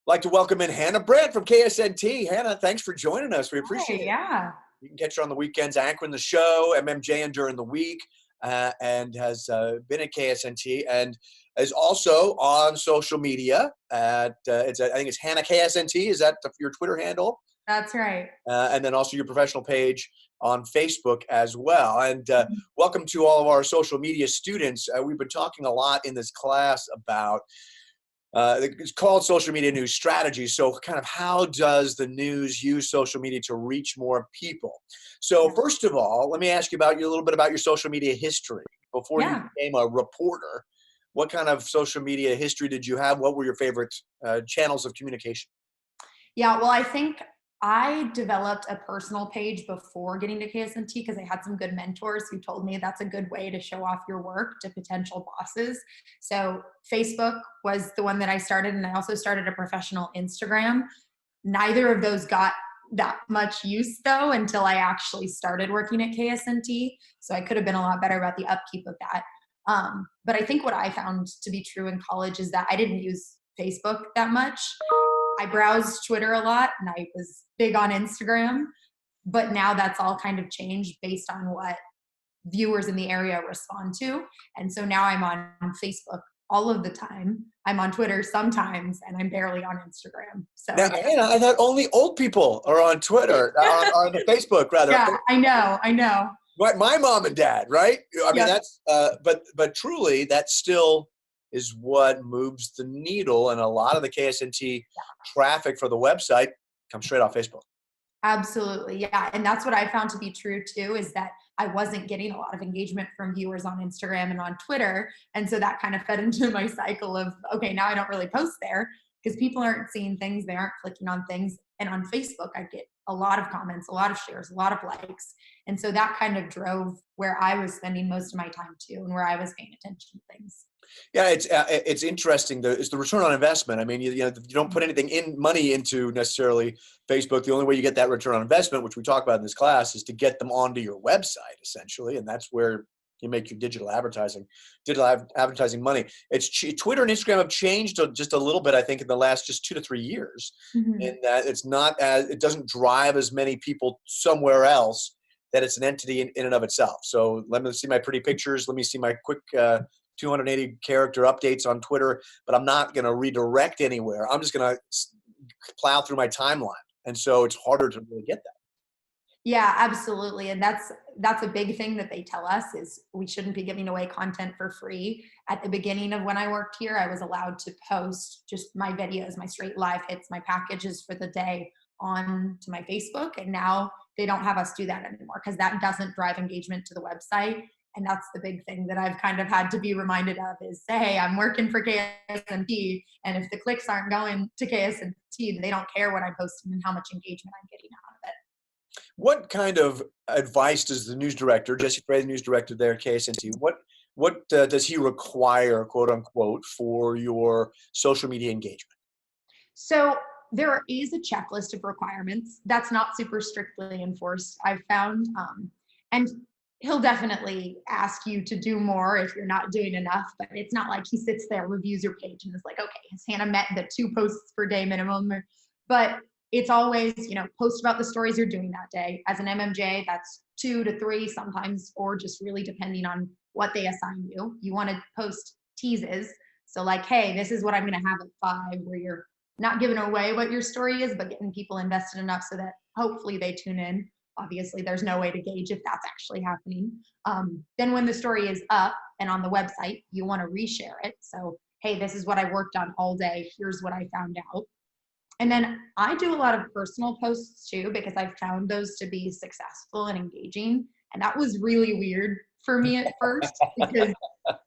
like to welcome in Hannah Brandt from KSNT. Hannah, thanks for joining us. We appreciate it. Yeah. You can catch her on the weekends anchoring the show, MMJing during the week, and has been at KSNT and is also on social media. I think it's Hannah KSNT. Is that your Twitter handle? That's right. And then also your professional page on Facebook as well. And welcome to all of our social media students. We've been talking a lot in this class about it's called social media news strategy. So kind of how does the news use social media to reach more people? So first of all, let me ask you about a little bit about your social media history. Before you became a reporter, what kind of social media history did you have? What were your favorite channels of communication? Yeah, well, I think I developed a personal page before getting to KSNT because I had some good mentors who told me that's a good way to show off your work to potential bosses. So Facebook was the one that I started, and I also started a professional Instagram. Neither of those got that much use though until I actually started working at KSNT. So I could have been a lot better about the upkeep of that. But I think what I found to be true in college is that I didn't use Facebook that much. I browsed Twitter a lot and I was big on Instagram, but now that's all kind of changed based on what viewers in the area respond to. And so now I'm on Facebook all of the time. I'm on Twitter sometimes, and I'm barely on Instagram. So now, Anna, I thought only old people are on Twitter, on the Facebook rather. Yeah, I know. My mom and dad, right? I mean, that's, but truly that still is what moves the needle. And a lot of the KSNT traffic for the website comes straight off Facebook. Absolutely. Yeah. And that's what I found to be true too, is that I wasn't getting a lot of engagement from viewers on Instagram and on Twitter. And so that kind of fed into my cycle of, okay, now I don't really post there because people aren't seeing things. They aren't clicking on things. And on Facebook, I get a lot of comments, a lot of shares, a lot of likes. And so that kind of drove where I was spending most of my time too, and where I was paying attention to things. Yeah, it's interesting. It's the return on investment. I mean, you don't put anything money into necessarily Facebook. The only way you get that return on investment, which we talk about in this class, is to get them onto your website essentially, and that's where you make your digital advertising money. Twitter and Instagram have changed just a little bit, I think, in the last just 2 to 3 years, in that it doesn't drive as many people somewhere else. That it's an entity in and of itself. So let me see my pretty pictures. Let me see my quick 280 character updates on Twitter, but I'm not going to redirect anywhere. I'm just going to plow through my timeline. And so it's harder to really get that. Yeah, absolutely. And that's a big thing that they tell us is we shouldn't be giving away content for free. At the beginning of when I worked here, I was allowed to post just my videos, my straight live hits, my packages for the day on to my Facebook. And now they don't have us do that anymore because that doesn't drive engagement to the website. And that's the big thing that I've kind of had to be reminded of is, hey, I'm working for KSNT, and if the clicks aren't going to KSNT, they don't care what I'm posting and how much engagement I'm getting out of it. What kind of advice does the news director, Jesse Frey, the news director there at KSNT, what does he require, quote unquote, for your social media engagement? So there is a checklist of requirements that's not super strictly enforced, I've found, and he'll definitely ask you to do more if you're not doing enough, but it's not like he sits there, reviews your page and is like, okay, has Hannah met the 2 posts per day minimum? But it's always, post about the stories you're doing that day. As an MMJ, that's 2 to 3 sometimes, or just really depending on what they assign you. You want to post teases. So like, hey, this is what I'm going to have at 5, where you're not giving away what your story is, but getting people invested enough so that hopefully they tune in. Obviously, there's no way to gauge if that's actually happening. Then when the story is up and on the website, you want to reshare it. So, hey, this is what I worked on all day. Here's what I found out. And then I do a lot of personal posts too, because I found those to be successful and engaging. And that was really weird for me at first because,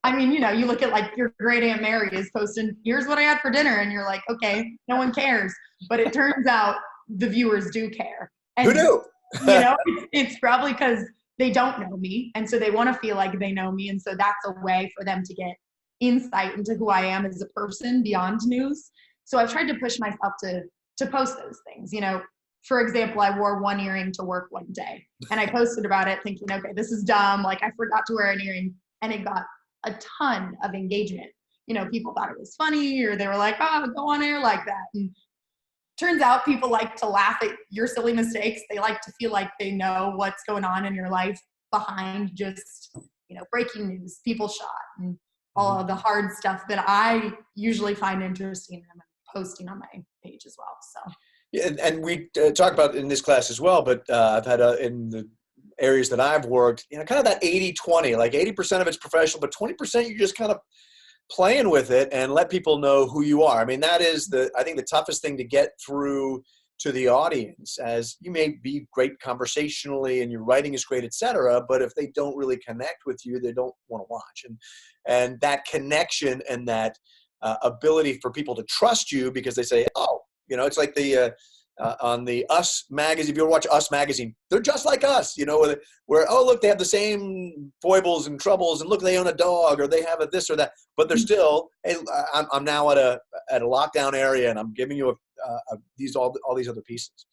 I mean, you look at like your great Aunt Mary is posting, here's what I had for dinner. And you're like, okay, no one cares. But it turns out the viewers do care. And who knew? It's probably because they don't know me. And so they want to feel like they know me. And so that's a way for them to get insight into who I am as a person beyond news. So I've tried to push myself to post those things. For example, I wore one earring to work one day and I posted about it thinking, okay, this is dumb. Like I forgot to wear an earring, and it got a ton of engagement. People thought it was funny, or they were like, oh, go on air like that. And turns out people like to laugh at your silly mistakes. They like to feel like they know what's going on in your life behind just, breaking news, people shot, and all of the hard stuff that I usually find interesting and I'm posting on my page as well. So. Yeah, and we talk about in this class as well, but I've had in the areas that I've worked, kind of that 80-20, like 80% of it's professional, but 20% you're just kind of playing with it and let people know who you are. I mean, that is I think the toughest thing to get through to the audience, as you may be great conversationally and your writing is great, et cetera, but if they don't really connect with you, they don't want to watch. And that connection and that ability for people to trust you because they say, oh, it's like the on the Us magazine. If you ever watch Us magazine, they're just like us, where, oh, look, they have the same foibles and troubles, and look, they own a dog, or they have a this or that, but they're still, hey, I'm now at a lockdown area, and I'm giving you all these other pieces.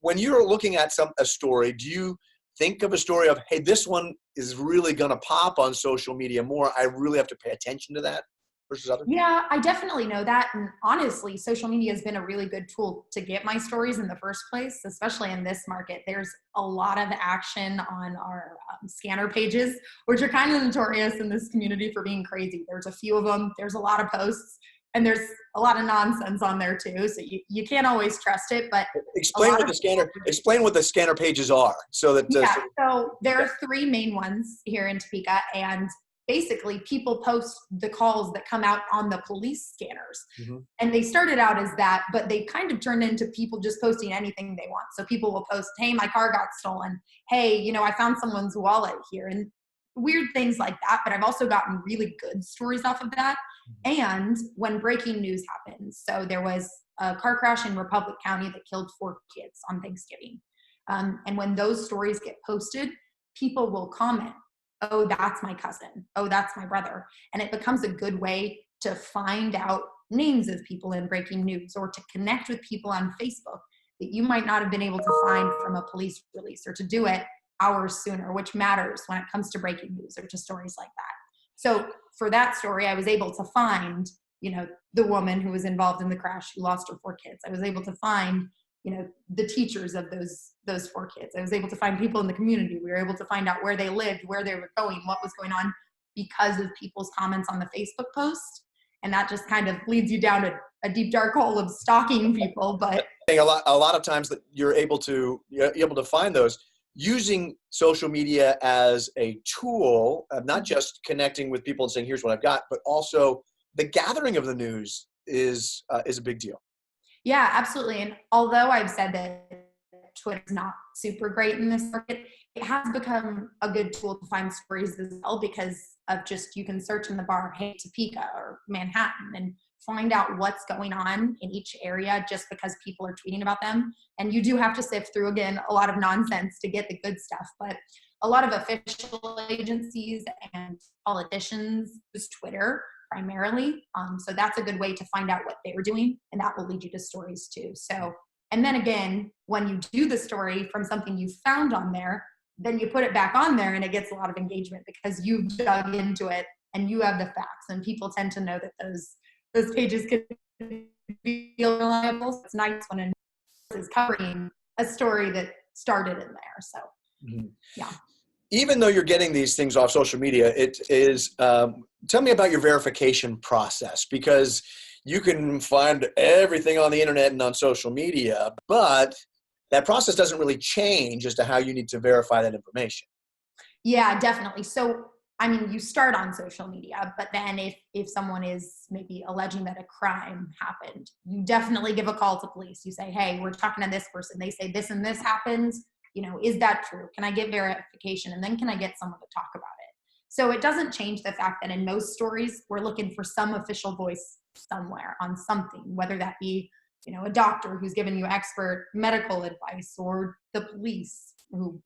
When you're looking at a story, do you think of a story of, hey, this one is really going to pop on social media more, I really have to pay attention to that? Versus others? Yeah, I definitely know that. And honestly, social media has been a really good tool to get my stories in the first place, especially in this market. There's a lot of action on our scanner pages, which are kind of notorious in this community for being crazy. There's a few of them. There's a lot of posts, and there's a lot of nonsense on there too. So you can't always trust it, but explain what the scanner pages are so that so there are three main ones here in Topeka, and basically people post the calls that come out on the police scanners. And they started out as that, but they kind of turned into people just posting anything they want. So people will post, hey, my car got stolen. Hey, I found someone's wallet here, and weird things like that. But I've also gotten really good stories off of that. And when breaking news happens, so there was a car crash in Republic County that killed 4 kids on Thanksgiving. And when those stories get posted, people will comment, oh, that's my cousin. Oh, that's my brother. And it becomes a good way to find out names of people in breaking news, or to connect with people on Facebook that you might not have been able to find from a police release, or to do it hours sooner, which matters when it comes to breaking news or to stories like that. So for that story, I was able to find, the woman who was involved in the crash who lost her 4 kids. I was able to find, the teachers of those 4 kids. I was able to find people in the community. We were able to find out where they lived, where they were going, what was going on, because of people's comments on the Facebook post. And that just kind of leads you down a deep, dark hole of stalking people. But a lot of times that you're able to find those using social media as a tool of not just connecting with people and saying, here's what I've got, but also the gathering of the news is a big deal. Yeah, absolutely. And although I've said that Twitter's not super great in this market, it has become a good tool to find stories as well, because of just, you can search in the bar, hey, Topeka or Manhattan, and find out what's going on in each area just because people are tweeting about them. And you do have to sift through, again, a lot of nonsense to get the good stuff. But a lot of official agencies and politicians use Twitter primarily. So that's a good way to find out what they were doing, and that will lead you to stories too. So, and then again, when you do the story from something you found on there, then you put it back on there and it gets a lot of engagement because you've dug into it and you have the facts, and people tend to know that those pages can be reliable. So it's nice when a news is covering a story that started in there. So, yeah. Even though you're getting these things off social media, it is, tell me about your verification process, because you can find everything on the internet and on social media, but that process doesn't really change as to how you need to verify that information. Yeah, definitely. So, I mean, you start on social media, but then if someone is maybe alleging that a crime happened, you definitely give a call to police. You say, hey, we're talking to this person. They say this and this happened. Is that true? Can I get verification? And then can I get someone to talk about it? So it doesn't change the fact that in most stories, we're looking for some official voice somewhere on something, whether that be, a doctor who's giving you expert medical advice, or the police who,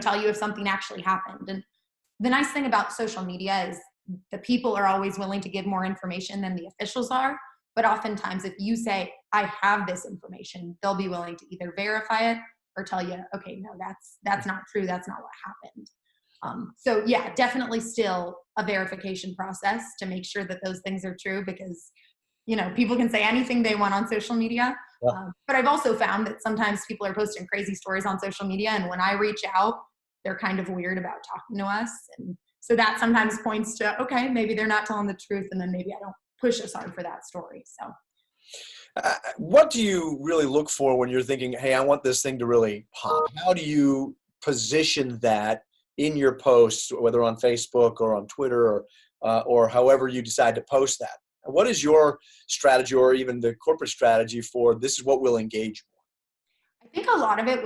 tell you if something actually happened. And the nice thing about social media is the people are always willing to give more information than the officials are. But oftentimes if you say, I have this information, they'll be willing to either verify it or tell you, okay, no, that's not true. That's not what happened. So yeah, definitely still a verification process to make sure that those things are true, because, people can say anything they want on social media, But I've also found that sometimes people are posting crazy stories on social media, and when I reach out, they're kind of weird about talking to us. And so that sometimes points to, okay, maybe they're not telling the truth, and then maybe I don't push as hard for that story. So what do you really look for when you're thinking, hey, I want this thing to really pop? How do you position that in your posts, whether on Facebook or on Twitter or however you decide to post that? What is your strategy, or even the corporate strategy, for this is what will engage more? I think a lot of it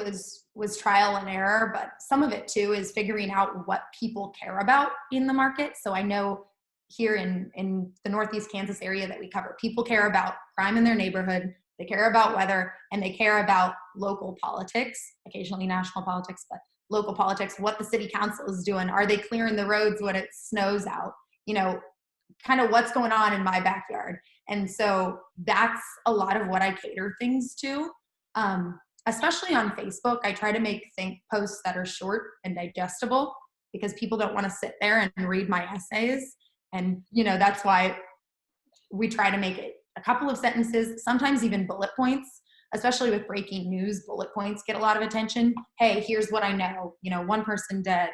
was trial and error, but some of it too is figuring out what people care about in the market. So I know here in the Northeast Kansas area that we cover, people care about crime in their neighborhood, they care about weather, and they care about local politics, occasionally national politics, but local politics, what the city council is doing. Are they clearing the roads when it snows out? You know, kind of what's going on in my backyard. And so that's a lot of what I cater things to. Especially on Facebook, I try to make posts that are short and digestible, because people don't want to sit there and read my essays. And, you know, that's why we try to make it a couple of sentences, sometimes even bullet points, especially with breaking news. Bullet points get a lot of attention. Hey, here's what I know. You know, 1 person dead,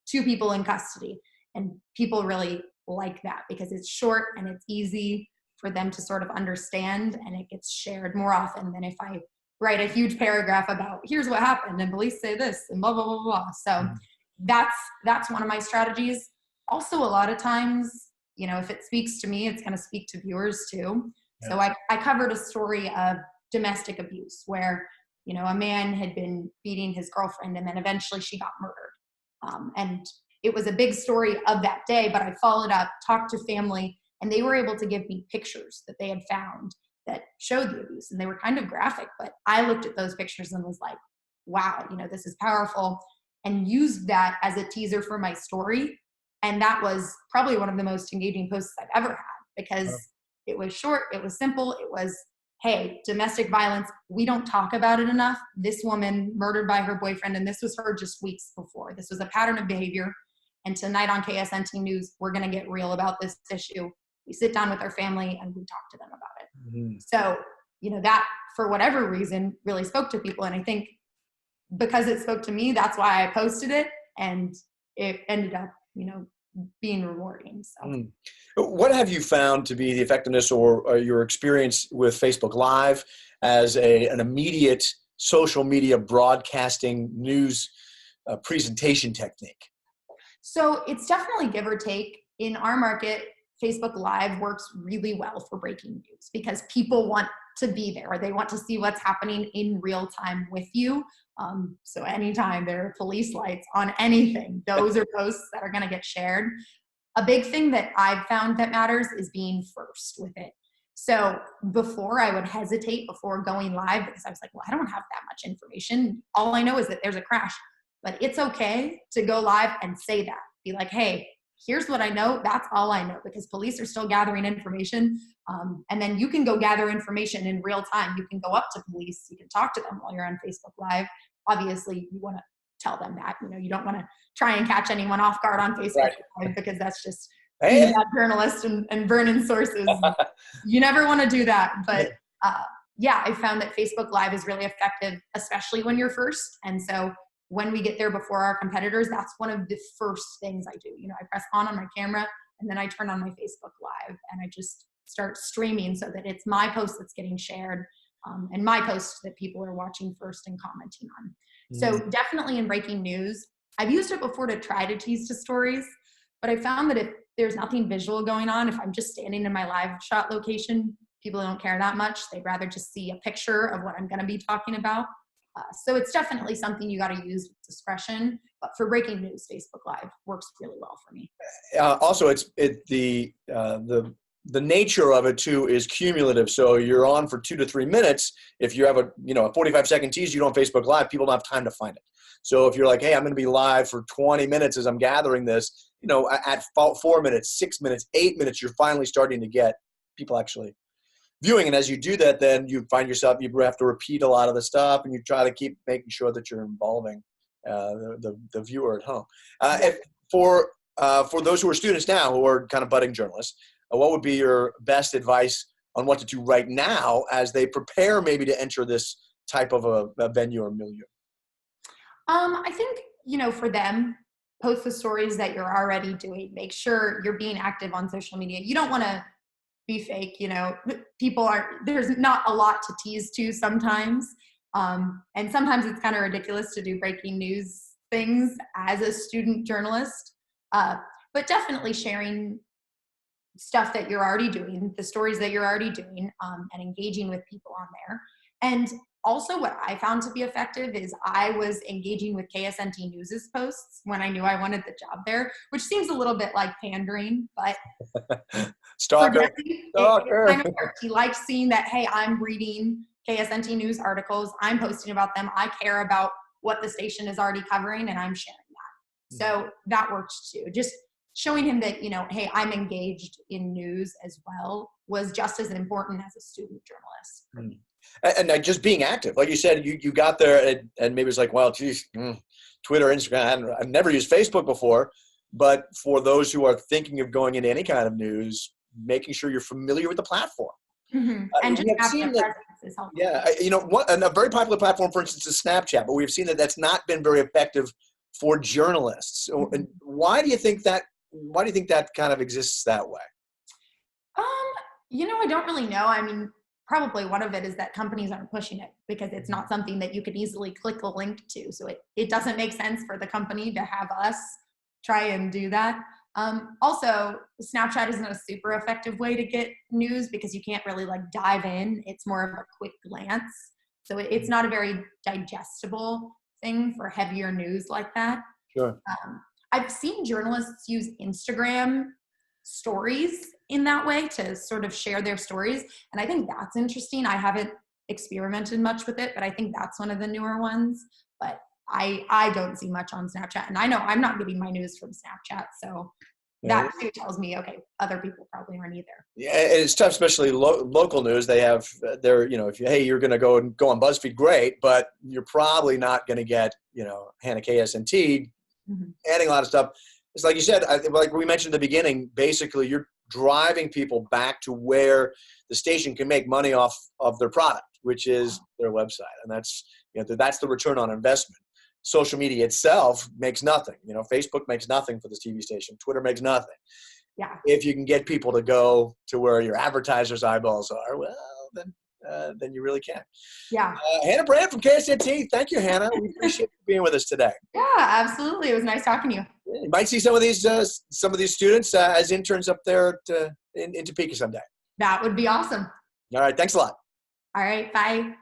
2 people in custody. And people really like that because it's short and it's easy for them to sort of understand, and it gets shared more often than if I write a huge paragraph about here's what happened and police say this and blah, blah, blah, blah. So that's one of my strategies. Also, a lot of times, you know, if it speaks to me, it's going to speak to viewers too. Yeah. So I covered a story of domestic abuse where, you know, a man had been beating his girlfriend and then eventually she got murdered. And it was a big story of that day, but I followed up, talked to family, and they were able to give me pictures that they had found that showed the abuse. And they were kind of graphic, but I looked at those pictures and was like, wow, you know, this is powerful, and used that as a teaser for my story. And that was probably one of the most engaging posts I've ever had, because it was short, it was simple, it was, hey, domestic violence, we don't talk about it enough. This woman murdered by her boyfriend, and this was her just weeks before. This was a pattern of behavior. And tonight on KSNT News, we're going to get real about this issue. We sit down with our family and we talk to them about it. Mm-hmm. So, you know, that for whatever reason really spoke to people. And I think because it spoke to me, that's why I posted it, and it ended up, you know, being rewarding. So, what have you found to be the effectiveness or your experience with Facebook Live as an immediate social media broadcasting news presentation technique? So it's definitely give or take. In our market, Facebook Live works really well for breaking news because people want to be there, or they want to see what's happening in real time with you. So anytime there are police lights on anything, those are posts that are going to get shared. A big thing that I've found that matters is being first with it. So before, I would hesitate before going live because I was like, well, I don't have that much information. All I know is that there's a crash. But it's okay to go live and say that. Be like, hey, here's what I know. That's all I know, because police are still gathering information. And then you can go gather information in real time. You can go up to police. You can talk to them while you're on Facebook Live. Obviously, you want to tell them that. You know, you don't want to try and catch anyone off guard on Facebook Live, because that's just being a bad journalist and burning sources. You never want to do that. But yeah, I found that Facebook Live is really effective, especially when you're first. And so when we get there before our competitors, that's one of the first things I do. You know, I press on my camera, and then I turn on my Facebook Live, and I just start streaming so that it's my post that's getting shared, and my post that people are watching first and commenting on. So definitely in breaking news, I've used it before to try to tease to stories, but I found that if there's nothing visual going on, if I'm just standing in my live shot location, people don't care that much. They'd rather just see a picture of what I'm going to be talking about. So it's definitely something you got to use with discretion. But for breaking news, Facebook Live works really well for me. Also, the nature of it too is cumulative. So you're on for 2 to 3 minutes. If you have a 45-second tease you do on Facebook Live, people don't have time to find it. So if you're like, hey, I'm going to be live for 20 minutes as I'm gathering this, at 4 minutes, 6 minutes, 8 minutes, you're finally starting to get people actually viewing. And as you do that, then you find yourself, you have to repeat a lot of the stuff, and you try to keep making sure that you're involving the viewer at home. For those who are students now who are kind of budding journalists, what would be your best advice on what to do right now as they prepare maybe to enter this type of a venue or milieu? I think, for them, post the stories that you're already doing. Make sure you're being active on social media. You don't want to be fake, there's not a lot to tease to sometimes. And sometimes it's kind of ridiculous to do breaking news things as a student journalist. But definitely sharing stuff that you're already doing, the stories that you're already doing, and engaging with people on there. And also what I found to be effective is I was engaging with KSNT News's posts when I knew I wanted the job there, which seems a little bit like pandering, but Stalker. It kind of worked. He liked seeing that, hey, I'm reading KSNT News articles, I'm posting about them, I care about what the station is already covering, and I'm sharing that. So that worked too. Just showing him that, hey, I'm engaged in news as well was just as important as a student journalist. And just being active. Like you said, you got there and maybe it's like, well, geez, Twitter, Instagram, I've never used Facebook before. But for those who are thinking of going into any kind of news, making sure you're familiar with the platform. Mm-hmm. And just having a presence is helpful. Yeah, a very popular platform, for instance, is Snapchat, but we've seen that that's not been very effective for journalists. Mm-hmm. And why do you think that kind of exists that way? I don't really know. I mean, probably one of it is that companies aren't pushing it because it's not something that you can easily click a link to. So it doesn't make sense for the company to have us try and do that. Also, Snapchat isn't a super effective way to get news because you can't really dive in. It's more of a quick glance. So it's not a very digestible thing for heavier news like that. Sure. I've seen journalists use Instagram stories in that way to sort of share their stories. And I think that's interesting. I haven't experimented much with it, but I think that's one of the newer ones. But I don't see much on Snapchat. And I know I'm not getting my news from Snapchat. So that too tells me, okay, other people probably aren't either. Yeah, it's tough, especially local news. They have if you're going to go on BuzzFeed, great, but you're probably not going to get, Hannah KSNT adding a lot of stuff. It's like you said, like we mentioned at the beginning, basically you're driving people back to where the station can make money off of their product, which is their website. And that's the return on investment. Social media itself makes nothing. Facebook makes nothing for this TV station. Twitter makes nothing. Yeah. If you can get people to go to where your advertisers' eyeballs are, well, then you really can. Yeah. Hannah Brandt from KSNT. Thank you, Hannah. We appreciate you being with us today. Yeah, absolutely. It was nice talking to you. You might see some of these students as interns up there in Topeka someday. That would be awesome. All right. Thanks a lot. All right. Bye.